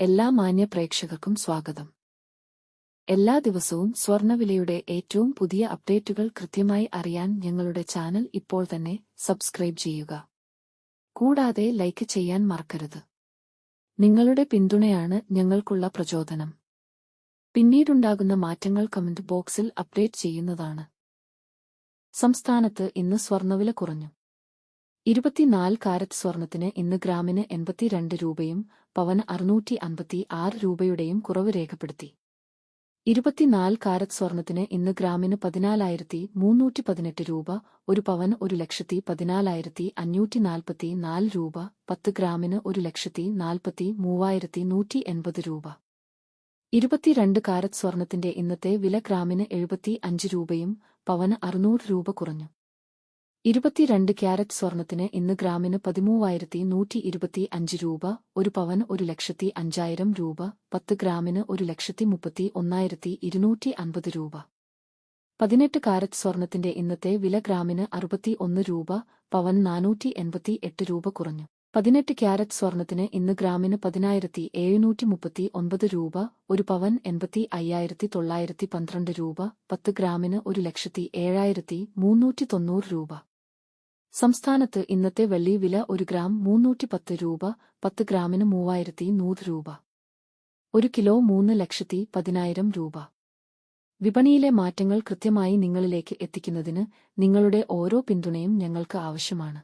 എല്ലാ മാന്യ പ്രേക്ഷകർക്കും സ്വാഗതം. എല്ലാ ദിവസവും സ്വർണ്ണവിലയുടെ ഏറ്റവും പുതിയ അപ്ഡേറ്റുകൾ കൃത്യമായി അറിയാൻ ഞങ്ങളുടെ ചാനൽ ഇപ്പോൾ തന്നെ സബ്സ്ക്രൈബ് ചെയ്യുക. കൂടാതെ ലൈക്ക് ചെയ്യാൻ മറക്കരുത്. നിങ്ങളുടെ പിന്തുണയാണ് ഞങ്ങൾക്കുള്ള പ്രചോദനം. പിന്നീടുണ്ടാകുന്ന മാറ്റങ്ങൾ കമന്റ് ബോക്സിൽ അപ്ഡേറ്റ് ചെയ്യുന്നതാണ്. സംസ്ഥാനത്ത് ഇന്ന് സ്വർണ്ണവില കുറഞ്ഞു. 24 കാരറ്റ് സ്വർണത്തിന് ഇന്ന് ഗ്രാമിന് 82 രൂപയും പവന് 656 രൂപയുടെയും കുറവ് രേഖപ്പെടുത്തി. 24 കാരറ്റ് സ്വർണത്തിന് ഇന്ന് ഗ്രാമിന് 14,318 രൂപ, ഒരു പവന് 1,14,544 രൂപ, 10 ഗ്രാമിന് 1,43,180 രൂപ. 22 കാരറ്റ് സ്വർണത്തിന്റെ ഇന്നത്തെ വില ഗ്രാമിന് 75 രൂപയും പവന് 600 രൂപ കുറഞ്ഞു. 22 ക്യാരറ്റ് സ്വർണത്തിന് ഇന്ന് ഗ്രാമിന് 13,125 രൂപ, ഒരു പവന് 1,05,000 രൂപ, 10 ഗ്രാമിന് 1,31,250 രൂപ. 18 കാരറ്റ് സ്വർണത്തിന്റെ ഇന്നത്തെ വില ഗ്രാമിന് 61 രൂപ, പവന് 488 രൂപ കുറഞ്ഞു. 18 ക്യാരറ്റ് സ്വർണത്തിന് ഇന്ന് ഗ്രാമിന് 10,739 രൂപ, ഒരു പവൻ 85,912 രൂപ, 10 ഗ്രാമിന് 1,07,390 രൂപ. സംസ്ഥാനത്ത് ഇന്നത്തെ വെള്ളി വില 1 ഗ്രാം 310 രൂപ, 10 ഗ്രാമിന് 3,100 രൂപ. 1 കിലോ 3,10,000 രൂപ. വിപണിയിലെ മാറ്റങ്ങൾ കൃത്യമായി നിങ്ങളിലേക്ക് എത്തിക്കുന്നതിന് നിങ്ങളുടെ ഓരോ പിന്തുണയും ഞങ്ങൾക്ക് ആവശ്യമാണ്.